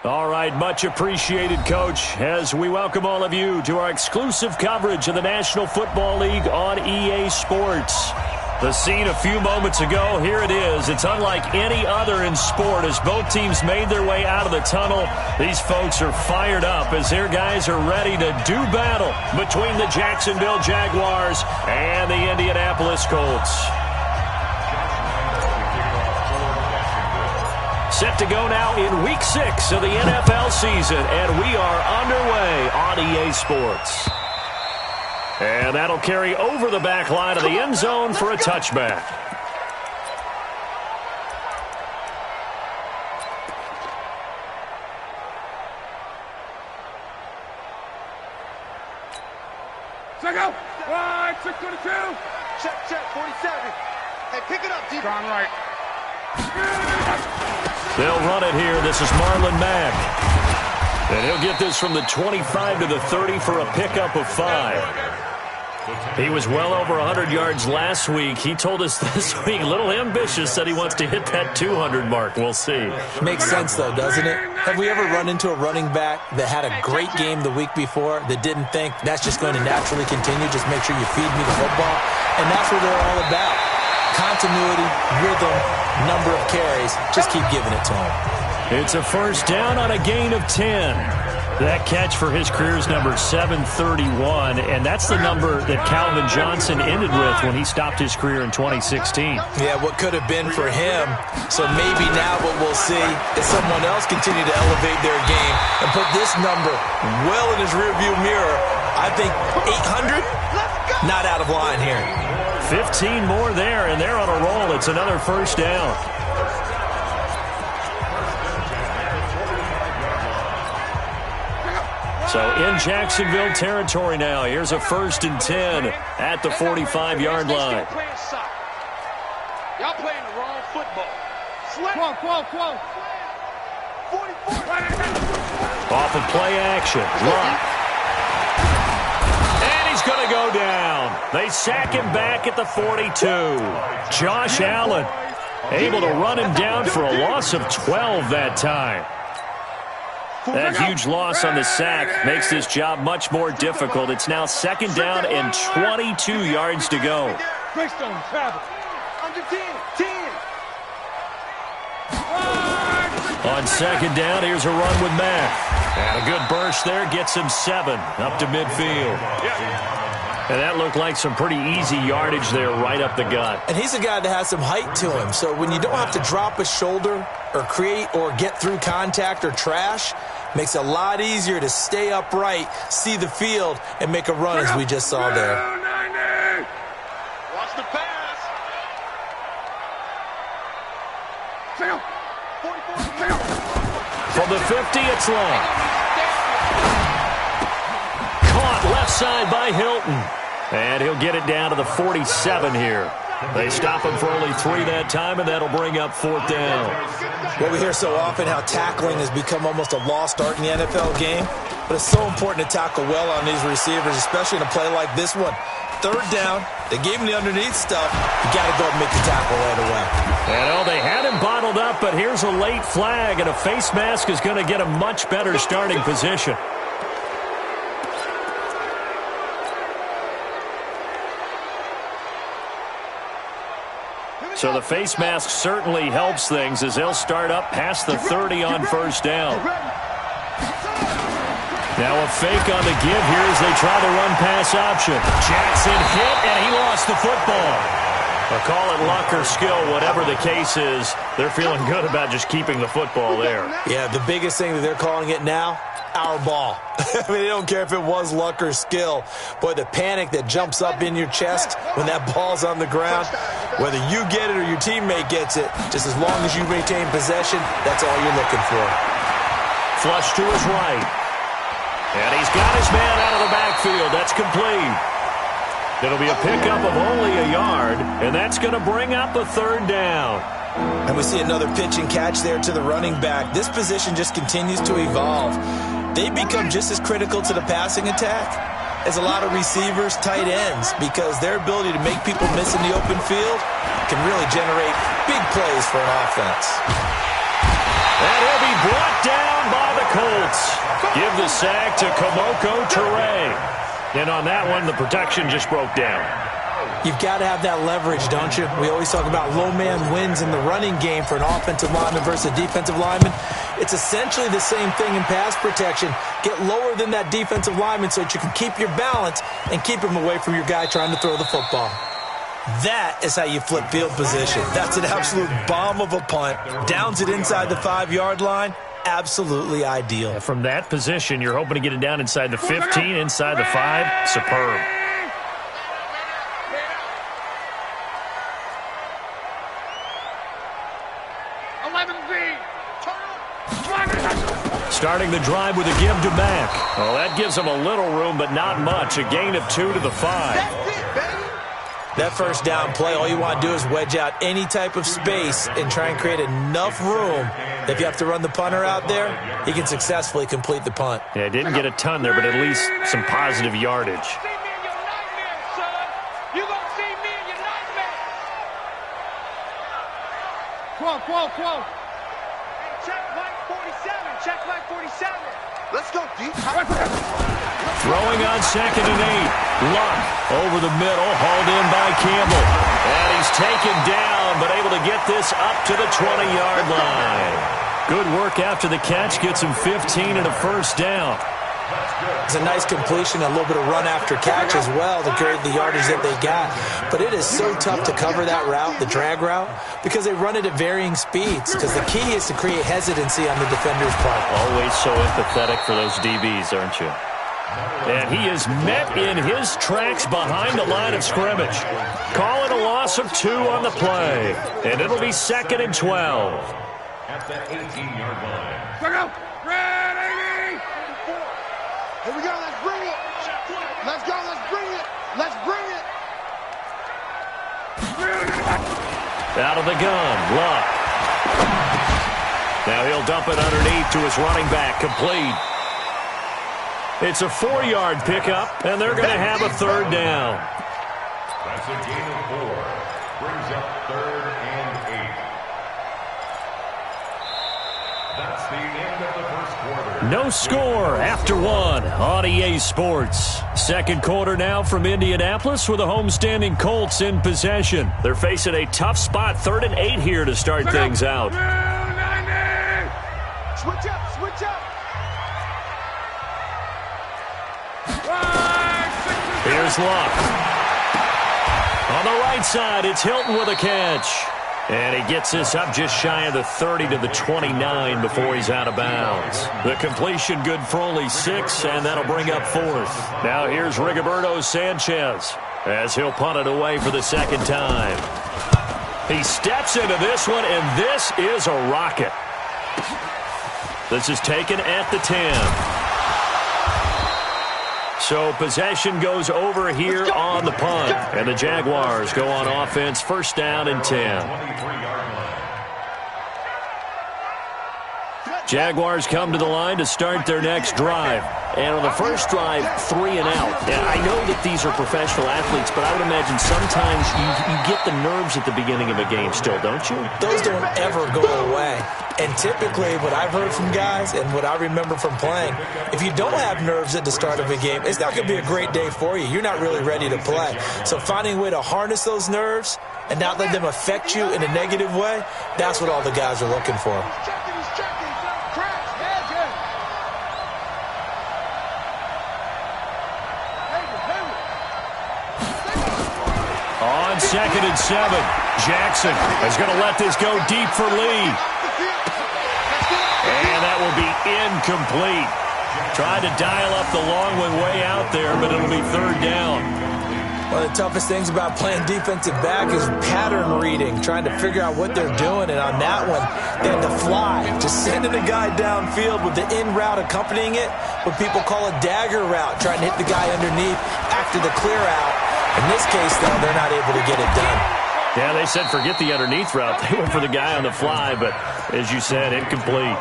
All right, much appreciated, Coach, as we welcome all of you to our exclusive coverage of the National Football League on EA Sports. The scene a few moments ago, here it is. It's unlike any other in sport as both teams made their way out of the tunnel. These folks are fired up as their guys are ready to do battle between the Jacksonville Jaguars and the Indianapolis Colts. Set to go now in Week 6 of the NFL season, and we are underway on EA Sports. And that'll carry over the back line of the end zone for a touchback. Check out. 622. Check, 47. Hey, pick it up, deep. Strong right. They'll run it here. This is Marlon Mack. And he'll get this from the 25 to the 30 for a pickup of 5. He was well over 100 yards last week. He told us this week, a little ambitious, said he wants to hit that 200 mark. We'll see. Makes sense, though, doesn't it? Have we ever run into a running back that had a great game the week before that didn't think that's just going to naturally continue? Just make sure you feed me the football. And that's what they're all about. Continuity, rhythm, number of carries. Just keep giving it to him. It's a first down on a gain of 10. That catch for his career is number 731, and that's the number that Calvin Johnson ended with when he stopped his career in 2016. Yeah, what could have been for him. So maybe now what we'll see is someone else continue to elevate their game and put this number well in his rearview mirror. I think 800, not out of line here. 15 more there, and they're on a roll. It's another first down. So in Jacksonville territory now. Here's a 1st and 10 at the 45-yard line. Y'all playing the wrong football. Quo. Off of play action. Luck. And he's going to go down. They sack him back at the 42. Josh Allen able to run him down for a loss of 12 that time. That huge loss on the sack makes this job much more difficult. It's now 2nd down and 22 yards to go. Greystone, travel. Under 10. On 2nd down, here's a run with Mack. And a good burst there gets him 7 up to midfield. And that looked like some pretty easy yardage there right up the gut. And he's a guy that has some height to him. So when you don't have to drop a shoulder or create or get through contact or trash, makes it a lot easier to stay upright, see the field, and make a run as we just saw there. Watch the pass. From the 50, it's long. Caught left side by Hilton. And he'll get it down to the 47 here. They stop him for only 3 that time, and that'll bring up 4th down. Well, we hear so often how tackling has become almost a lost art in the NFL game, but it's so important to tackle well on these receivers, especially in a play like this one. 3rd down, they gave him the underneath stuff. You got to go and make the tackle right away. And they had him bottled up, but here's a late flag, and a face mask is going to get a much better starting position. So the face mask certainly helps things as they'll start up past the 30 on 1st down. Now a fake on the give here as they try the run-pass option. Jackson hit, and he lost the football. Or call it luck or skill, whatever the case is, they're feeling good about just keeping the football there. Yeah, the biggest thing that they're calling it now, our ball. I mean, they don't care if it was luck or skill. Boy, the panic that jumps up in your chest when that ball's on the ground, whether you get it or your teammate gets it, just as long as you retain possession, that's all you're looking for. Flush to his right. And he's got his man out of the backfield. That's complete. It'll be a pickup of only a yard, and that's going to bring up a 3rd down. And we see another pitch and catch there to the running back. This position just continues to evolve. They become just as critical to the passing attack as a lot of receivers, tight ends, because their ability to make people miss in the open field can really generate big plays for an offense. And he'll be brought down down by the Colts. Give the sack to Kamoko Toure. And on that one, the protection just broke down. You've got to have that leverage, don't you? We always talk about low man wins in the running game for an offensive lineman versus a defensive lineman. It's essentially the same thing in pass protection. Get lower than that defensive lineman so that you can keep your balance and keep him away from your guy trying to throw the football. That is how you flip field position. That's an absolute bomb of a punt. Downs it inside the 5-yard line. Absolutely ideal. From that position, you're hoping to get it down inside the 15, inside the 5. Superb. Starting the drive with a give to Mack. Well, that gives them a little room, but not much. A gain of 2 to the 5. That first down play, all you want to do is wedge out any type of space and try and create enough room that if you have to run the punter out there, he can successfully complete the punt. Yeah, didn't get a ton there, but at least some positive yardage. Quote. Check Mike 47. Check Mike 47. Let's go deep. Throwing on 2nd and 8. Luck over the middle, hauled in by Campbell. And he's taken down, but able to get this up to the 20-yard line. Good work after the catch. Gets him 15 and a first down. It's a nice completion, a little bit of run after catch as well to create the yardage that they got. But it is so tough to cover that route, the drag route, because they run it at varying speeds. Because the key is to create hesitancy on the defender's part. Always so empathetic for those DBs, aren't you? And he is met in his tracks behind the line of scrimmage. Call it a loss of 2 on the play. And it'll be 2nd and 12. At the 18-yard line. Ready! Here we go. Let's bring it. Let's go. Let's bring it. Let's bring it. Out of the gun, Luck. Now he'll dump it underneath to his running back, complete. It's a 4-yard pickup, and they're going to have a 3rd down. That's a gain of 4. Brings up 3rd and 8. That's the end of the first quarter. No score after 1 on EA Sports. Second quarter now from Indianapolis with the homestanding Colts in possession. They're facing a tough spot, 3rd and 8 here to start things out. Switch up. Switch up. Here's Luck. On the right side, it's Hilton with a catch. And he gets this up just shy of the 30 to the 29 before he's out of bounds. The completion good for only 6, and that'll bring up 4th. Now here's Rigoberto Sanchez as he'll punt it away for the 2nd time. He steps into this one, and this is a rocket. This is taken at the 10. So possession goes over here on the punt. And the Jaguars go on offense, 1st down and 10. Jaguars come to the line to start their next drive. And on the first drive, 3 and out. And I know that these are professional athletes, but I would imagine sometimes you get the nerves at the beginning of a game still, don't you? Those don't ever go away. And typically, what I've heard from guys and what I remember from playing, if you don't have nerves at the start of a game, it's not going to be a great day for you. You're not really ready to play. So finding a way to harness those nerves and not let them affect you in a negative way, that's what all the guys are looking for. On 2nd and 7, Jackson is going to let this go deep for Lee. And that will be incomplete. Tried to dial up the long one way out there, but it'll be 3rd down. One of the toughest things about playing defensive back is pattern reading, trying to figure out what they're doing. And on that one, they had to fly, just sending a guy downfield with the in route accompanying it, what people call a dagger route, trying to hit the guy underneath after the clear out. In this case, though, they're not able to get it done. Yeah, they said forget the underneath route. They went for the guy on the fly, but as you said, incomplete.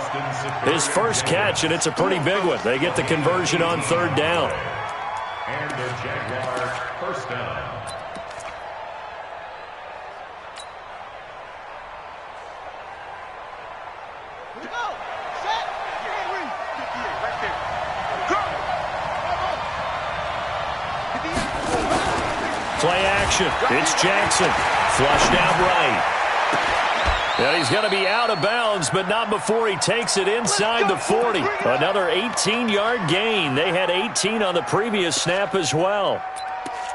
His first catch, and it's a pretty big one. They get the conversion on 3rd down. And the Jaguars 1st down. action. It's Jackson. Flushed out right. And he's going to be out of bounds, but not before he takes it inside the 40. Another 18-yard gain. They had 18 on the previous snap as well.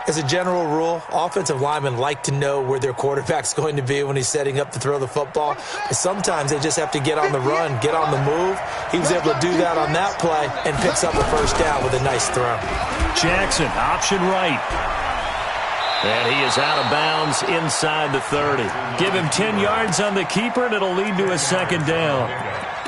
As a general rule, offensive linemen like to know where their quarterback's going to be when he's setting up to throw the football. But sometimes they just have to get on the run, get on the move. He was able to do that on that play and picks up a first down with a nice throw. Jackson, option right. And he is out of bounds inside the 30. Give him 10 yards on the keeper, and it'll lead to a second down.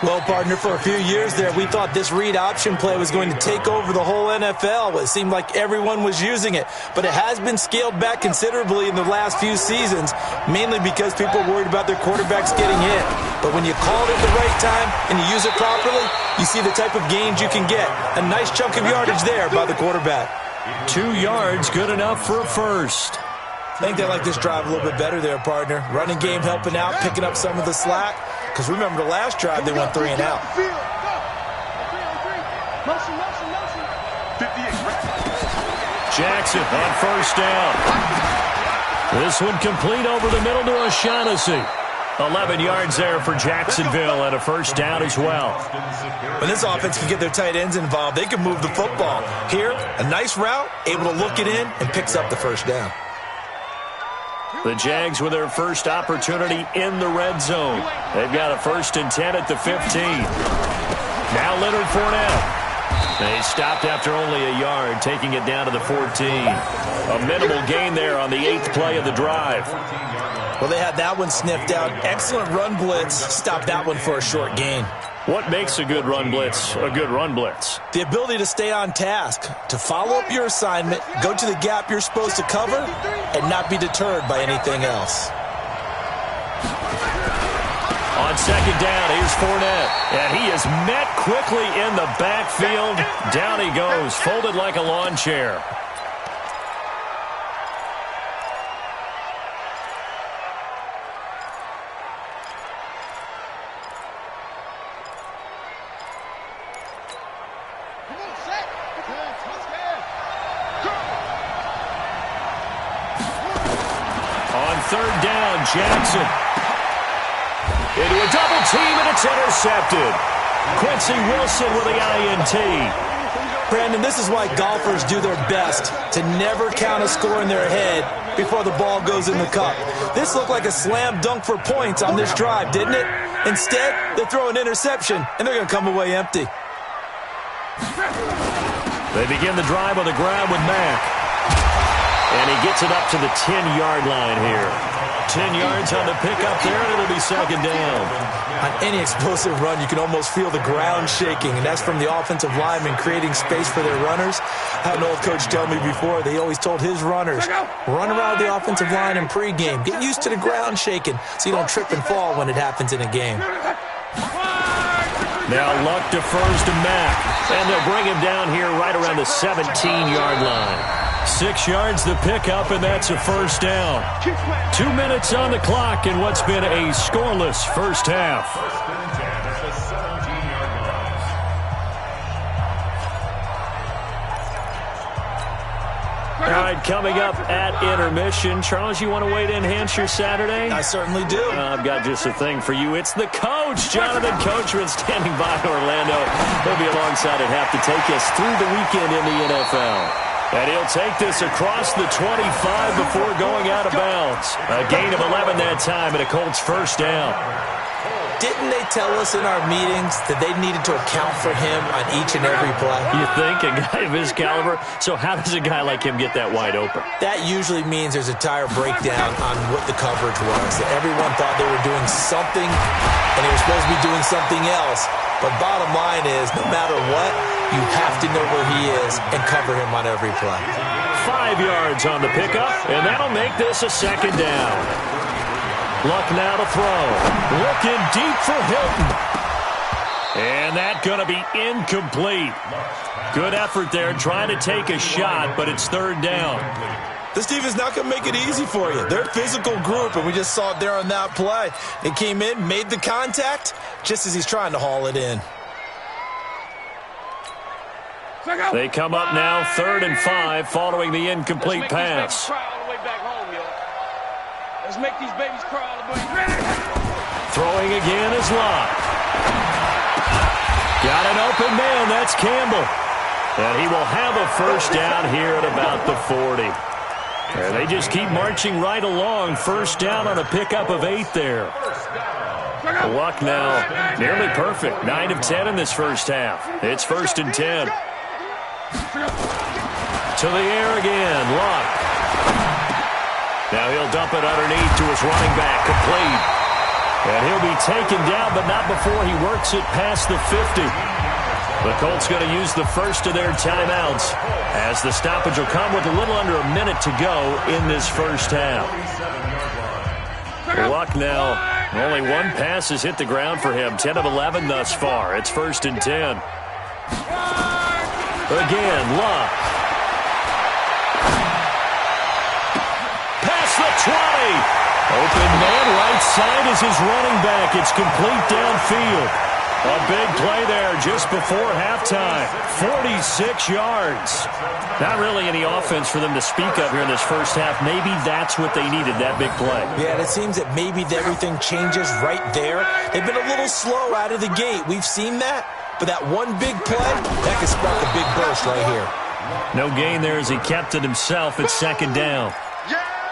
Well, partner, for a few years there, we thought this read option play was going to take over the whole NFL. It seemed like everyone was using it, but it has been scaled back considerably in the last few seasons, mainly because people are worried about their quarterbacks getting hit. But when you call it at the right time and you use it properly, you see the type of gains you can get. A nice chunk of yardage there by the quarterback. 2 yards, good enough for a first. I think they like this drive a little bit better there, partner. Running game helping out, picking up some of the slack. Because remember, the last drive, they went 3 and out. Jackson on first down. This one complete over the middle to O'Shaughnessy. 11 yards there for Jacksonville and a first down as well. When this offense can get their tight ends involved, they can move the football. Here, a nice route, able to look it in, and picks up the first down. The Jags with their first opportunity in the red zone. They've got a 1st and 10 at the 15. Now Leonard Fournette. They stopped after only a yard, taking it down to the 14. A minimal gain there on the 8th play of the drive. Well, they had that one sniffed out. Excellent run blitz. Stopped that one for a short gain. What makes a good run blitz a good run blitz? The ability to stay on task, to follow up your assignment, go to the gap you're supposed to cover, and not be deterred by anything else. On second down, here's Fournette. And he is met quickly in the backfield. Down he goes, folded like a lawn chair. Third down, Jackson. Into a double team, and it's intercepted. Quincy Wilson with the INT. Brandon, this is why golfers do their best to never count a score in their head before the ball goes in the cup. This looked like a slam dunk for points on this drive, didn't it? Instead, they throw an interception, and they're going to come away empty. They begin the drive on the ground with Mack. And he gets it up to the 10-yard line here. 10 yards on the pickup there, and it'll be second down. On any explosive run, you can almost feel the ground shaking, and that's from the offensive linemen creating space for their runners. I had an old coach tell me before, they always told his runners, run around the offensive line in pregame. Get used to the ground shaking so you don't trip and fall when it happens in a game. Now Luck defers to Mack, and they'll bring him down here right around the 17-yard line. 6 yards the pickup, and that's a first down. 2 minutes on the clock in what's been a scoreless first half. All right, coming up at intermission. Charles, you want to wait to enhance your Saturday? I certainly do. I've got just a thing for you. It's the coach, Jonathan Coachman, standing by in Orlando. He'll be alongside at half to take us through the weekend in the NFL. And he'll take this across the 25 before going out of bounds. A gain of 11 that time, and a Colts first down. Didn't they tell us in our meetings that they needed to account for him on each and every play? You think? A guy of his caliber? So how does a guy like him get that wide open? That usually means there's a tire breakdown on what the coverage was. That everyone thought they were doing something, and they were supposed to be doing something else. But bottom line is, no matter what, you have to know where he is and cover him on every play. 5 yards on the pickup, and that'll make this a second down. Luck now to throw. Looking deep for Hilton. And that's going to be incomplete. Good effort there, trying to take a shot, but it's third down. This team is not going to make it easy for you. They're a physical group, and we just saw it there on that play. They came in, made the contact, just as he's trying to haul it in. They come up now, 3rd and 5, following the incomplete pass. Let's make these babies cry, boys. Throwing again is Locke. Got an open man. That's Campbell. And he will have a first down here at about the 40. And they just keep marching right along. First down on a pickup of 8 there. Luck now nearly perfect. 9 of 10 in this first half. It's 1st and 10. To the air again. Luck. Now he'll dump it underneath to his running back. Complete. And he'll be taken down, but not before he works it past the 50. The Colts going to use the first of their timeouts as the stoppage will come with a little under a minute to go in this first half. Luck now, only one pass has hit the ground for him. 10 of 11 thus far. It's 1st and 10. Again, Luck. Past the 20. Open man, right side is his running back. It's complete downfield. A big play there just before halftime. 46 yards. Not really any offense for them to speak of here in this first half. Maybe that's what they needed, that big play. Yeah, and it seems that maybe everything changes right there. They've been a little slow out of the gate. We've seen that. But that one big play, that could spark a big burst right here. No gain there as he kept it himself at 2nd down.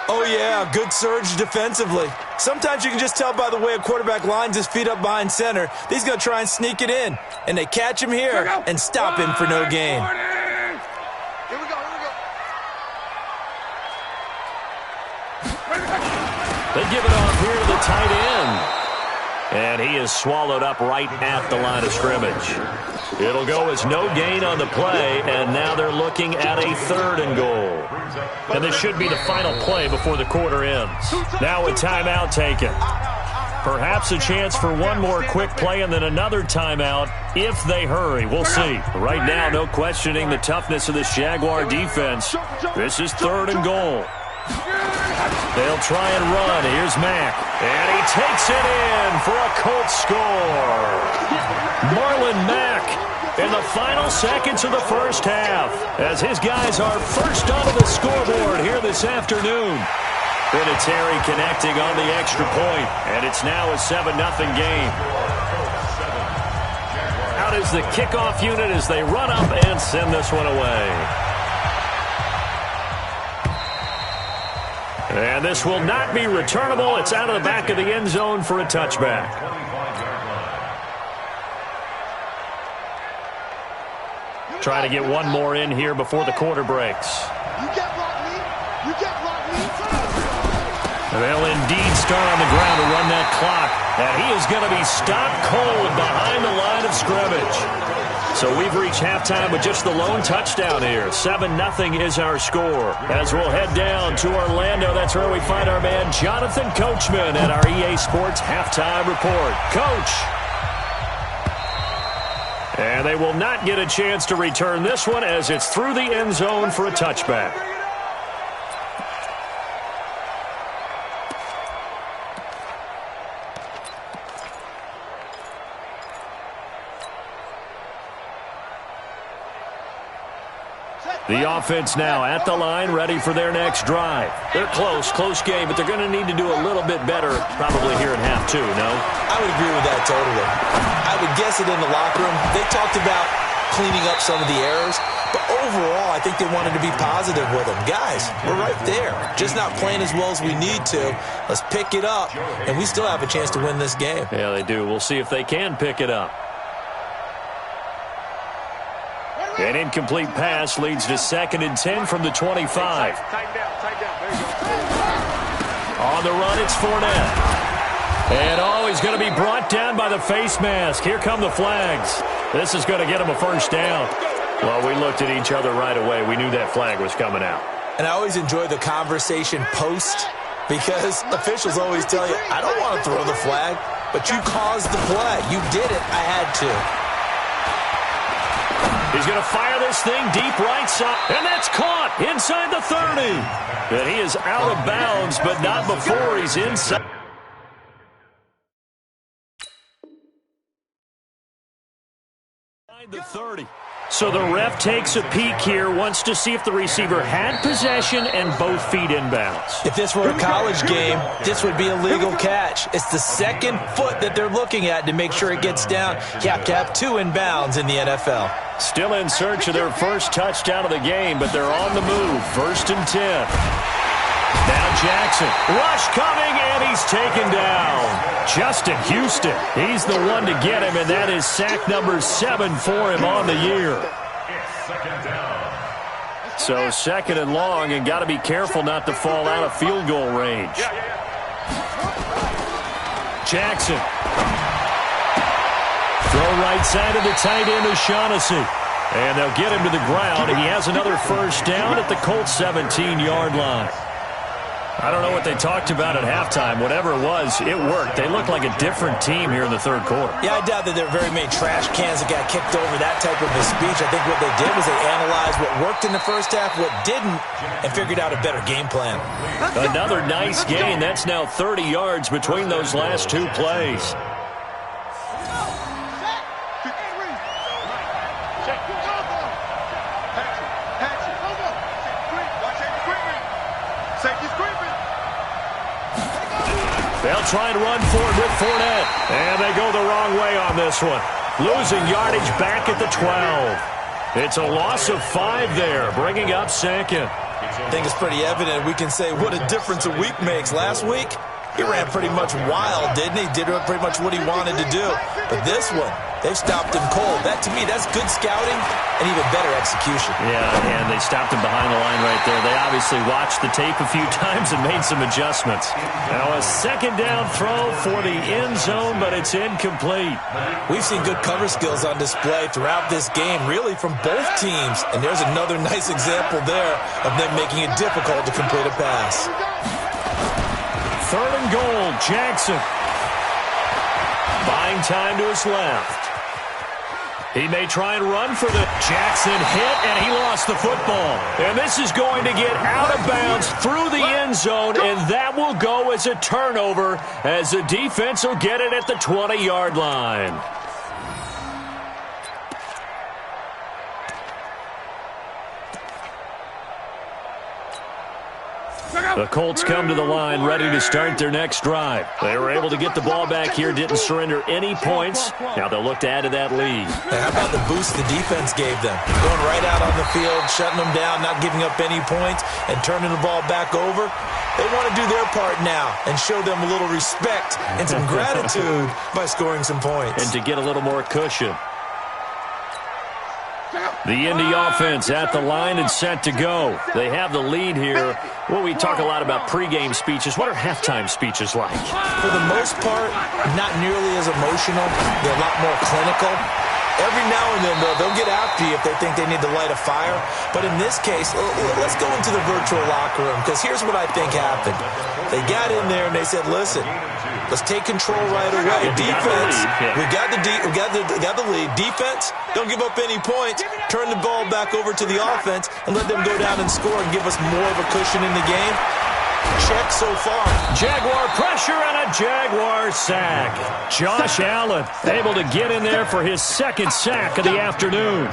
Oh, yeah, good surge defensively. Sometimes you can just tell by the way a quarterback lines his feet up behind center. He's going to try and sneak it in. And they catch him here and stop him for no gain. Here we go. They give it off here to the tight end. And he is swallowed up right at the line of scrimmage. It'll go as no gain on the play, and now they're looking at a 3rd and goal. And this should be the final play before the quarter ends. Now a timeout taken. Perhaps a chance for one more quick play and then another timeout if they hurry. We'll see. Right now, no questioning the toughness of this Jaguar defense. This is 3rd and goal. They'll try and run. Here's Mack. And he takes it in for a Colts score. Marlon Mack in the final seconds of the first half as his guys are first onto the scoreboard here this afternoon. Vinatieri connecting on the extra point, and it's now a 7-0 game. Out is the kickoff unit as they run up and send this one away. And this will not be returnable. It's out of the back of the end zone for a touchback. Try to get one more in here before the quarter breaks. You get block me. You get block me. They'll indeed start on the ground to run that clock. And he is going to be stopped cold behind the line of scrimmage. So we've reached halftime with just the lone touchdown here. 7-0 is our score. As we'll head down to Orlando, that's where we find our man Jonathan Coachman at our EA Sports Halftime Report. Coach. And they will not get a chance to return this one as it's through the end zone for a touchback. The offense now at the line, ready for their next drive. They're close game, but they're going to need to do a little bit better probably here in half 2, no? I would agree with that totally. I would guess it in the locker room. They talked about cleaning up some of the errors, but overall, I think they wanted to be positive with them. Guys, we're right there. Just not playing as well as we need to. Let's pick it up, and we still have a chance to win this game. Yeah, they do. We'll see if they can pick it up. An incomplete pass leads to 2nd and 10 from the 25. Tighten down. There you go. On the run, it's Fournette. And he's going to be brought down by the face mask. Here come the flags. This is going to get him a first down. Well, we looked at each other right away. We knew that flag was coming out. And I always enjoy the conversation post because officials always tell you, I don't want to throw the flag, but you caused the play. You did it. I had to. He's going to fire this thing deep right side, and that's caught inside the 30. And he is out of bounds, but not before he's inside the 30. So the ref takes a peek here, wants to see if the receiver had possession and both feet inbounds. If this were a college game, this would be a legal catch. It's the second foot that they're looking at to make sure it gets down. You have to have 2 inbounds in the NFL. Still in search of their first touchdown of the game, but they're on the move. 1st and 10. Now Jackson. Rush coming, and he's taken down. Justin Houston. He's the one to get him, and that is sack number 7 for him on the year. So 2nd and long, and got to be careful not to fall out of field goal range. Jackson. Throw right side of the tight end O'Shaughnessy. And they'll get him to the ground. He has another first down at the Colts 17-yard line. I don't know what they talked about at halftime. Whatever it was, it worked. They look like a different team here in the 3rd quarter. Yeah, I doubt that there are very many trash cans that got kicked over, that type of a speech. I think what they did was they analyzed what worked in the first half, what didn't, and figured out a better game plan. Another nice gain. That's now 30 yards between those last 2 plays. They'll try and run forward with Fournette. And they go the wrong way on this one. Losing yardage back at the 12. It's a loss of 5 there, bringing up 2nd. I think it's pretty evident. We can say what a difference a week makes. Last week, he ran pretty much wild, didn't he? Did pretty much what he wanted to do. But this one, they've stopped him cold. That, to me, that's good scouting and even better execution. Yeah, and they stopped him behind the line right there. They obviously watched the tape a few times and made some adjustments. Now a 2nd down throw for the end zone, but it's incomplete. We've seen good cover skills on display throughout this game, really from both teams. And there's another nice example there of them making it difficult to complete a pass. 3rd and goal, Jackson. Buying time to his left. He may try and run for the Jackson hit, and he lost the football. And this is going to get out of bounds through the end zone, and that will go as a turnover as the defense will get it at the 20-yard line. The Colts come to the line ready to start their next drive. They were able to get the ball back here, didn't surrender any points. Now they'll look to add to that lead. Hey, how about the boost the defense gave them? Going right out on the field, shutting them down, not giving up any points, and turning the ball back over. They want to do their part now and show them a little respect and some gratitude by scoring some points. And to get a little more cushion. The Indy offense at the line and set to go. They have the lead here. Well, we talk a lot about pregame speeches. What are halftime speeches like? For the most part, not nearly as emotional. They're a lot more clinical. Every now and then, though, they'll get after you if they think they need to light a fire. But in this case, let's go into the virtual locker room, because here's what I think happened. They got in there and they said, listen, let's take control right away. Defense, we got the lead. Defense, don't give up any points. Turn the ball back over to the offense and let them go down and score and give us more of a cushion in the game. Check so far. Jaguar pressure and a Jaguar sack. Josh Allen able to get in there for his 2nd sack of the afternoon.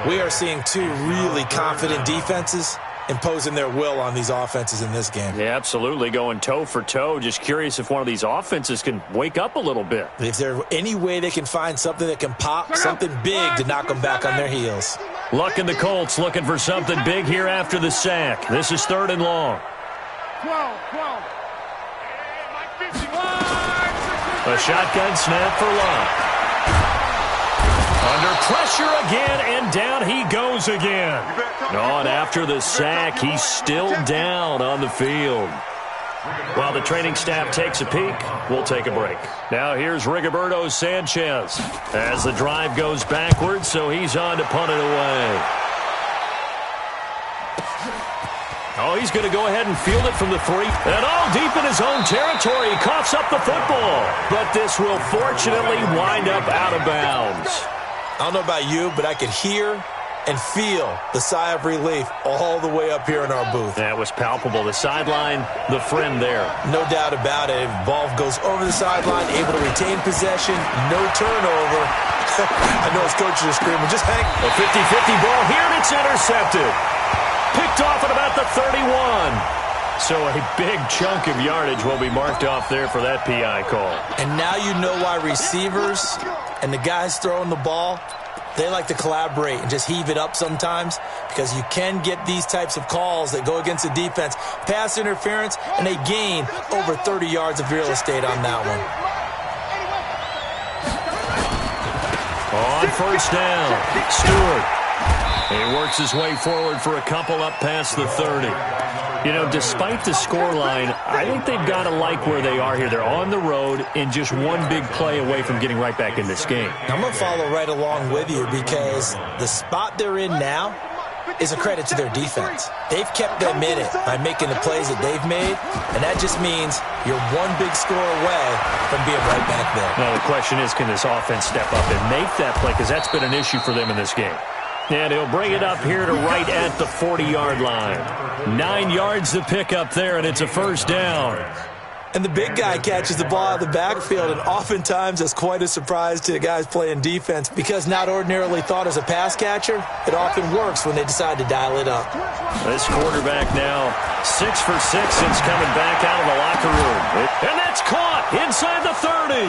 We are seeing 2 really confident defenses imposing their will on these offenses in this game. Yeah, absolutely, going toe for toe. Just curious if one of these offenses can wake up a little bit. If there's any way they can find something that can pop, something big to knock them back on their heels. Luck in the Colts looking for something big here after the sack. This is 3rd and long. 12. A shotgun snap for Luck. Under pressure again, and down he goes again. And after the sack, he's still down on the field. While the training staff takes a peek, we'll take a break. Now here's Rigoberto Sanchez as the drive goes backwards, so he's on to punt it away. Oh, he's going to go ahead and field it from the 3. And all deep in his own territory, he coughs up the football. But this will fortunately wind up out of bounds. I don't know about you, but I could hear and feel the sigh of relief all the way up here in our booth. That was palpable. The sideline, the friend there. No doubt about it. If the ball goes over the sideline, able to retain possession, no turnover. I know his coaches are screaming, just hang. A 50-50 ball here, and it's intercepted. Picked off at about the 31. So a big chunk of yardage will be marked off there for that PI call. And now you know why receivers and the guys throwing the ball, they like to collaborate and just heave it up sometimes, because you can get these types of calls that go against the defense. Pass interference, and they gain over 30 yards of real estate on that one. On first down, Stewart. He works his way forward for a couple up past the 30. You know, despite the scoreline, I think they've got to like where they are here. They're on the road and just one big play away from getting right back in this game. I'm going to follow right along with you, because the spot they're in now is a credit to their defense. They've kept them in it by making the plays that they've made, and that just means you're one big score away from being right back there. Now, the question is, can this offense step up and make that play? Because that's been an issue for them in this game. And he'll bring it up here to right at the 40-yard line. 9 yards to pick up there, and it's a first down. And the big guy catches the ball out of the backfield, and oftentimes that's quite a surprise to the guys playing defense, because not ordinarily thought as a pass catcher, it often works when they decide to dial it up. This quarterback now 6 for 6 since coming back out of the locker room. And that's caught inside the 30.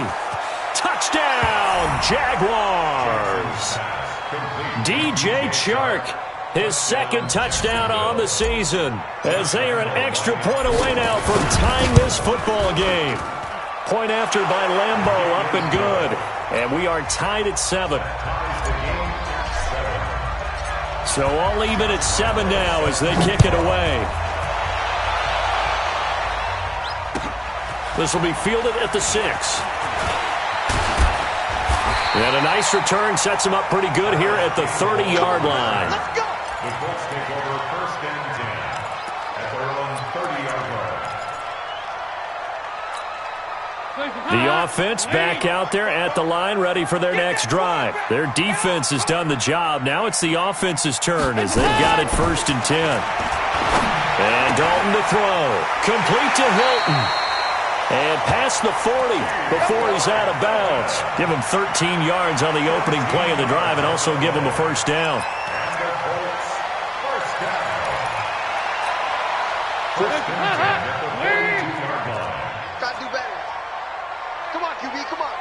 Touchdown, Jaguars. DJ Chark, his second touchdown on the season, as they are an extra point away now from tying this football game. Point after by Lambeau, up and good. And we are tied at 7. So all even at 7 now as they kick it away. This will be fielded at the 6. And a nice return sets him up pretty good here at the 30-yard line. Let's go. The Colts take over first and 10 at their own 30-yard line. The offense back out there at the line, ready for their next drive. Their defense has done the job. Now it's the offense's turn as they've got it first and 10. And Dalton to throw. Complete to Hilton. And past the 40 before he's out of bounds. Give him 13 yards on the opening play of the drive, and also give him a first down. And the Colts, first down. First and 10 at the 32-yard line. Gotta do better. Come on, QB, come on.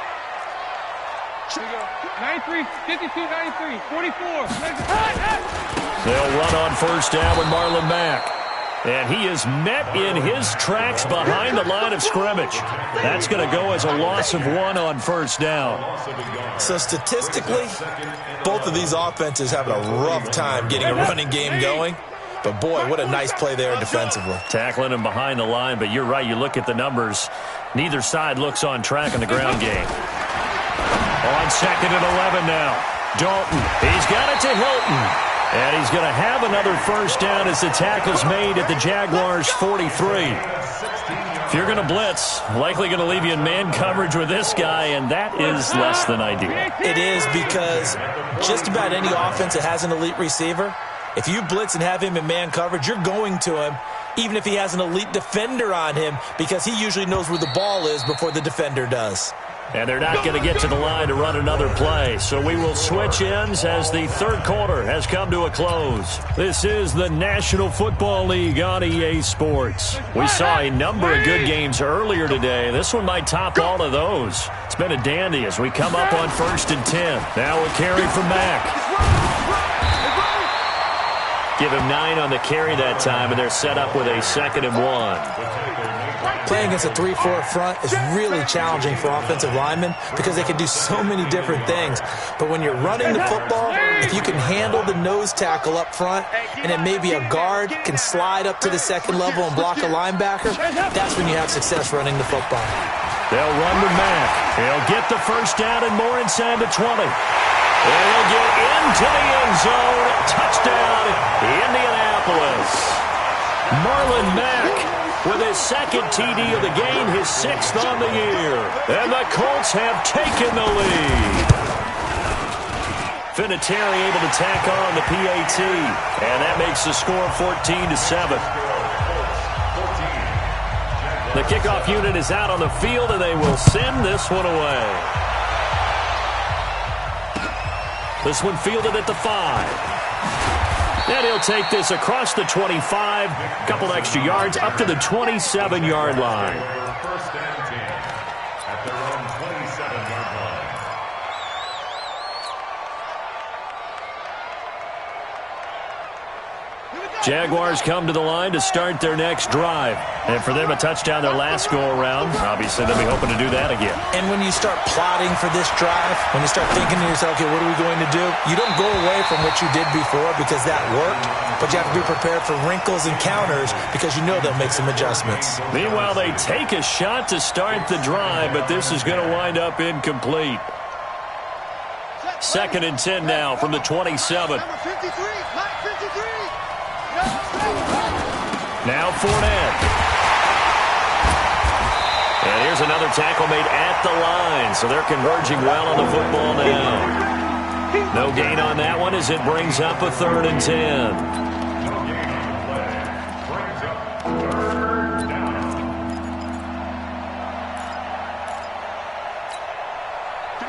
93, 52, 93, 44. They'll run on first down with Marlon Mack. And he is met in his tracks behind the line of scrimmage. That's going to go as a loss of 1 on first down. So statistically, both of these offenses having a rough time getting a running game going. But boy, what a nice play there defensively. Tackling him behind the line, but you're right. You look at the numbers. Neither side looks on track in the ground game. On second and 11 now. Dalton, he's got it to Hilton. And he's going to have another first down as the tackle's made at the Jaguars' 43. If you're going to blitz, likely going to leave you in man coverage with this guy, and that is less than ideal. It is, because just about any offense that has an elite receiver, if you blitz and have him in man coverage, you're going to him, even if he has an elite defender on him, because he usually knows where the ball is before the defender does. And they're not going to get to the line to run another play. So we will switch ends as the third quarter has come to a close. This is the National Football League on EA Sports. We saw a number of good games earlier today. This one might top all of those. It's been a dandy as we come up on first and 10. Now a carry from Mack. Give him 9 on the carry that time, and they're set up with a 2nd and 1. Playing against a 3-4 front is really challenging for offensive linemen, because they can do so many different things. But when you're running the football, if you can handle the nose tackle up front, and then maybe a guard can slide up to the second level and block a linebacker, that's when you have success running the football. They'll run with Mack. He'll get the first down and more inside the 20. And he'll get into the end zone. Touchdown, Indianapolis. Marlon Mack with his second TD of the game, his 6th on the year. And the Colts have taken the lead. Vinatieri able to tack on the PAT. And that makes the score 14-7. The kickoff unit is out on the field, and they will send this one away. This one fielded at the 5. And he'll take this across the 25, a couple extra yards, up to the 27-yard line. First and 10 at their own 27-yard line. Jaguars come to the line to start their next drive. And for them, a touchdown their last go-around. Obviously, they'll be hoping to do that again. And when you start plotting for this drive, when you start thinking to yourself, okay, what are we going to do? You don't go away from what you did before because that worked, but you have to be prepared for wrinkles and counters because you know they'll make some adjustments. Meanwhile, they take a shot to start the drive, but this is going to wind up incomplete. 2nd and 10 now from the 27. Now Fournette. And here's another tackle made at the line, so they're converging well on the football now. No gain on that one as it brings up a 3rd and 10.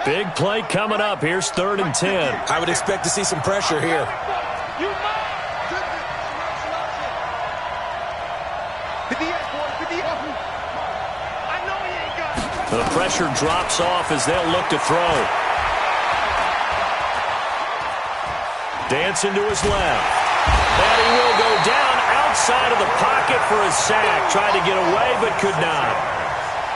Big play coming up. Here's 3rd and 10. I would expect to see some pressure here. The pressure drops off as they'll look to throw. Dancing to his left. And he will go down outside of the pocket for a sack. Tried to get away, but could not.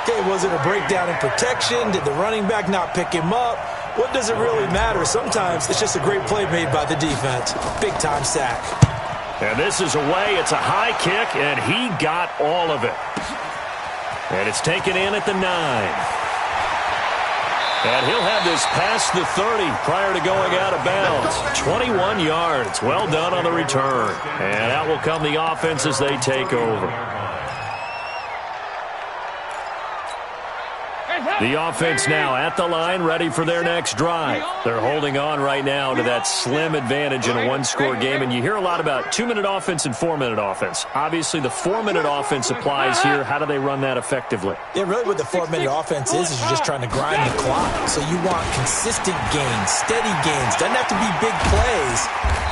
Okay, was it a breakdown in protection? Did the running back not pick him up? What does it really matter? Sometimes it's just a great play made by the defense. Big-time sack. And this is away. It's a high kick, and he got all of it. And it's taken in at the 9. And he'll have this past the 30 prior to going out of bounds. 21 yards. Well done on the return. And out will come the offense as they take over. The offense now at the line, ready for their next drive. They're holding on right now to that slim advantage in a one-score game. And you hear a lot about 2-minute offense and 4-minute offense. Obviously, the 4-minute offense applies here. How do they run that effectively? Yeah, really what the 4-minute offense is you're just trying to grind the clock. So you want consistent gains, steady gains. Doesn't have to be big plays,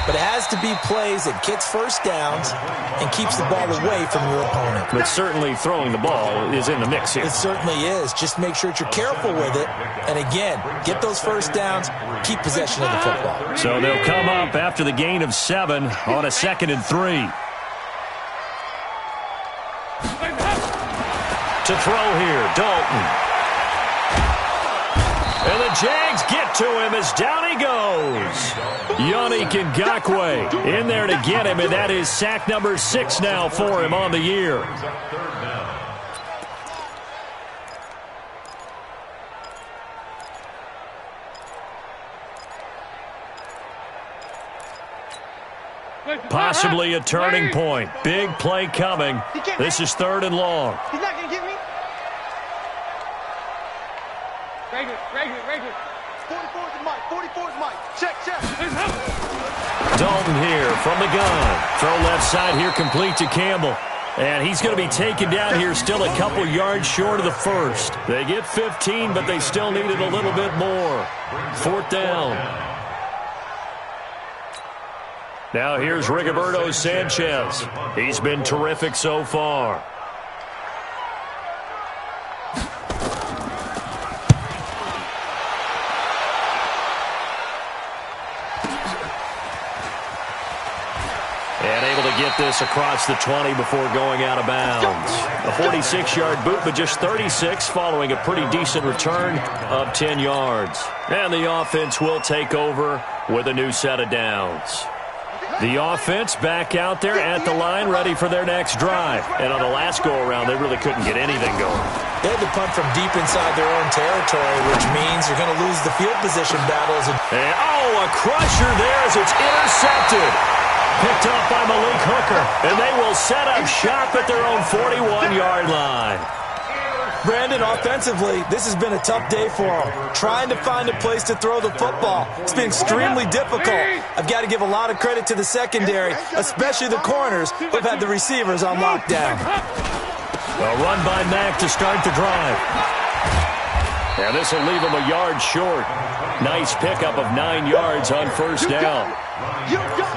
but it has to be plays that gets first downs and keeps the ball away from your opponent. But certainly throwing the ball is in the mix here. It certainly is. Just make sure you're careful with it. And again, get those first downs, keep possession of the football. So they'll come up after the gain of 7 on a 2nd and 3. To throw here, Dalton. And the Jags get to him as down he goes. Yannick Ngakoue in there to get him, and that is sack number 6 now for him on the year. Possibly a turning point. Big play coming. This is 3rd and long. He's not going to get me. Right here. 44's Mike. 44's Mike. Check. Dalton here from the gun. Throw left side here, complete to Campbell. And he's going to be taken down here, still a couple yards short of the first. They get 15, but they still needed a little bit more. 4th down. Now here's Rigoberto Sanchez. He's been terrific so far. And able to get this across the 20 before going out of bounds. A 46-yard boot, but just 36 following a pretty decent return of 10 yards. And the offense will take over with a new set of downs. The offense back out there at the line, ready for their next drive. And on the last go-around, they really couldn't get anything going. They had to punt from deep inside their own territory, which means you're going to lose the field position battles. And a crusher there as it's intercepted. Picked up by Malik Hooker. And they will set up shop at their own 41-yard line. Brandon, offensively, this has been a tough day for them. Trying to find a place to throw the football. It's been extremely difficult. I've got to give a lot of credit to the secondary, especially the corners who've had the receivers on lockdown. A run by Mack to start the drive. And this will leave him a yard short. Nice pickup of 9 yards on first down.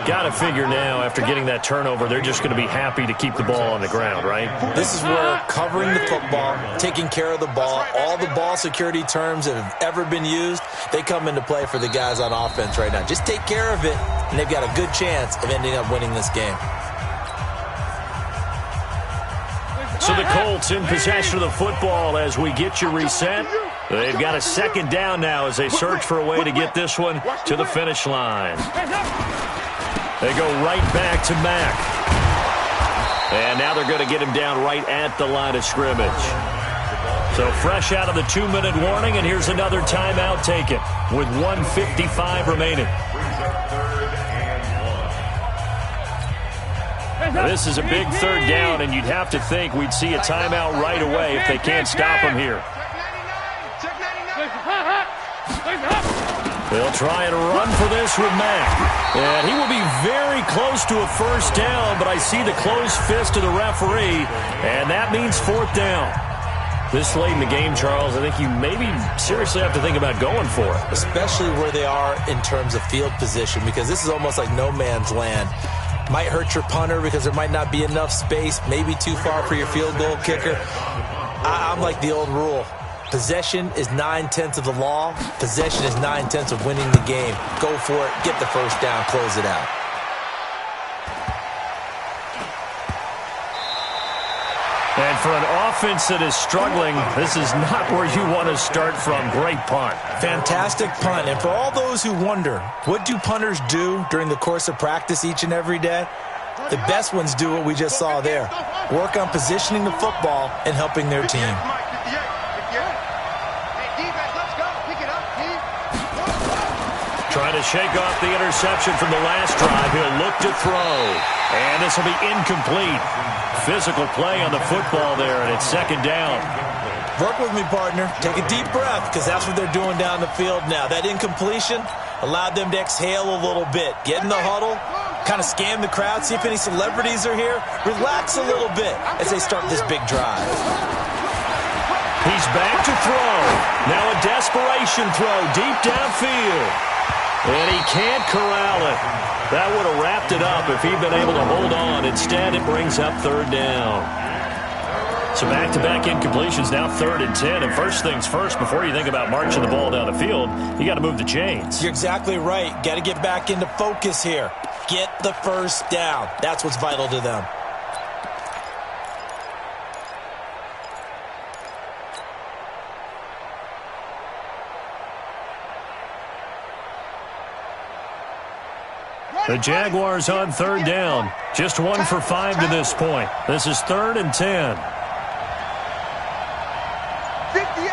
Got to figure now, after getting that turnover, they're just going to be happy to keep the ball on the ground, right? This is where covering the football, taking care of the ball, all the ball security terms that have ever been used, they come into play for the guys on offense right now. Just take care of it, and they've got a good chance of ending up winning this game. So the Colts in possession of the football as we get you reset. They've got a second down now as they search for a way to get this one to the finish line. They go right back to Mack. And now they're going to get him down right at the line of scrimmage. So fresh out of the 2-minute warning, and here's another timeout taken with 1:55 remaining. Now, this is a big third down, and you'd have to think we'd see a timeout right away if they can't stop him here. They'll try and run for this with Mack. And he will be very close to a first down, but I see the closed fist of the referee, and that means fourth down. This late in the game, Charles, I think you maybe seriously have to think about going for it. Especially where they are in terms of field position, because this is almost like no man's land. Might hurt your punter because there might not be enough space, maybe too far for your field goal kicker. I'm like the old rule. Possession is 9/10 of the law. Possession is 9/10 of winning the game. Go for it. Get the first down. Close it out. And for an offense that is struggling, this is not where you want to start from. Great punt. Fantastic punt. And for all those who wonder, what do punters do during the course of practice each and every day? The best ones do what we just saw there. Work on positioning the football and helping their team. Trying to shake off the interception from the last drive. He'll look to throw. And this will be incomplete. Physical play on the football there, and it's second down. Work with me, partner. Take a deep breath, because that's what they're doing down the field now. That incompletion allowed them to exhale a little bit. Get in the huddle, kind of scan the crowd, see if any celebrities are here. Relax a little bit as they start this big drive. He's back to throw. Now a desperation throw deep downfield. And he can't corral it. That would have wrapped it up if he'd been able to hold on. Instead, it brings up third down. So back-to-back incompletions, now 3rd and 10. And first things first, before you think about marching the ball down the field, you got to move the chains. You're exactly right. Got to get back into focus here. Get the first down. That's what's vital to them. The Jaguars on third down. Just 1 for 5 to this point. This is 3rd and 10. 58.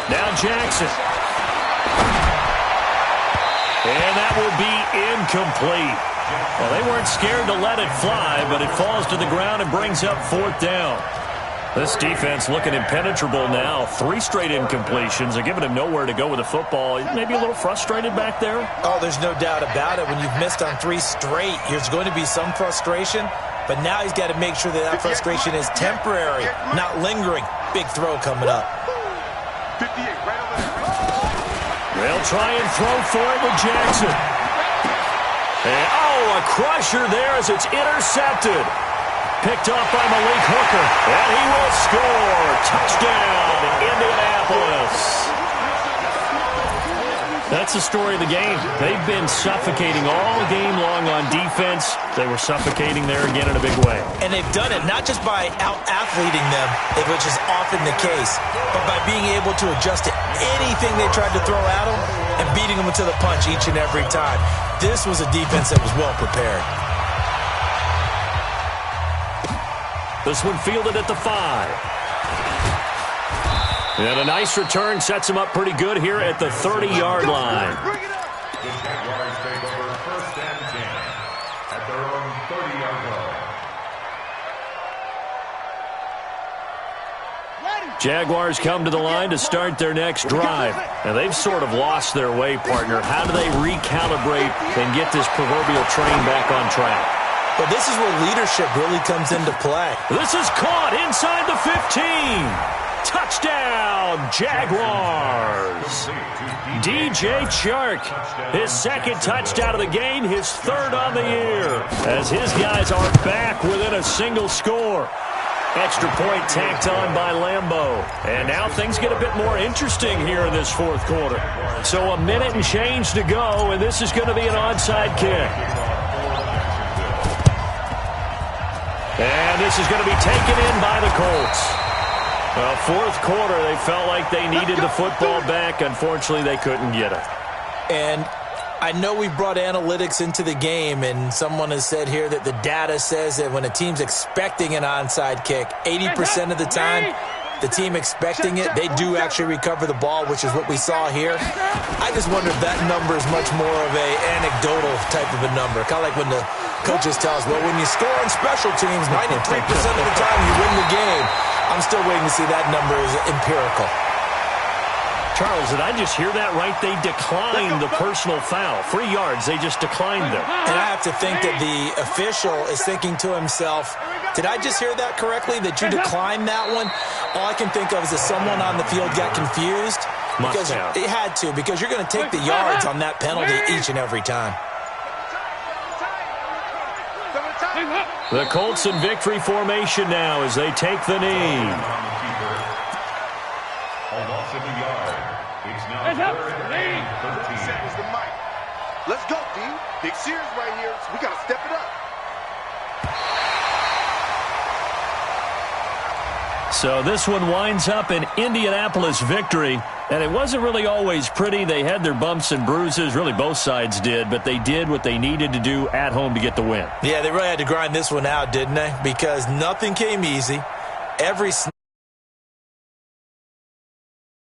Now Jackson. And that will be incomplete. Well, they weren't scared to let it fly, but it falls to the ground and brings up 4th down. This defense looking impenetrable now. 3 straight incompletions. They're giving him nowhere to go with the football. Maybe a little frustrated back there? Oh, there's no doubt about it. When you've missed on 3 straight, there's going to be some frustration. But now he's got to make sure that that frustration is temporary, not lingering. Big throw coming up. 58, right over there. They'll try and throw for it with Jackson. And, a crusher there as it's intercepted. Picked off by Malik Hooker, and he will score. Touchdown, Indianapolis. That's the story of the game. They've been suffocating all game long on defense. They were suffocating there again in a big way. And they've done it not just by out-athleting them, which is often the case, but by being able to adjust to anything they tried to throw at them and beating them to the punch each and every time. This was a defense that was well prepared. This one fielded at the 5. And a nice return sets him up pretty good here at the 30-yard line. The Jaguars take over 1st and 10 at their own 30-yard line. Jaguars come to the line to start their next drive. And they've sort of lost their way, partner. How do they recalibrate and get this proverbial train back on track? But this is where leadership really comes into play. This is caught inside the 15. Touchdown, Jaguars. DJ Chark, his second touchdown of the game, his third on the year, as his guys are back within a single score. Extra point tacked on by Lambeau. And now things get a bit more interesting here in this fourth quarter. So a minute and change to go, and this is going to be an onside kick. And this is going to be taken in by the Colts. Well, fourth quarter, they felt like they needed the football back. Unfortunately, they couldn't get it. And I know we brought analytics into the game, and someone has said here that the data says that when a team's expecting an onside kick, 80% of the time, the team expecting it, they do actually recover the ball, which is what we saw here. I just wonder if that number is much more of a anecdotal type of a number. Kind of like when the coaches tell us, well, when you score on special teams, 93% of the time you win the game. I'm still waiting to see that number is empirical. Charles, did I just hear that right? They declined the personal foul. 3 yards, they just declined them. And I have to think that the official is thinking to himself, did I just hear that correctly, that you declined that one? All I can think of is that someone on the field got confused. Because it had to, because you're going to take the yards on that penalty each and every time. The Colts in victory formation now as they take the knee. It's now third and 13. Seconds to Mike. Let's go, D. Big series right here. So we got to step it up. So this one winds up an Indianapolis victory. And it wasn't really always pretty. They had their bumps and bruises. Really, both sides did. But they did what they needed to do at home to get the win. Yeah, they really had to grind this one out, didn't they? Because nothing came easy. Every snap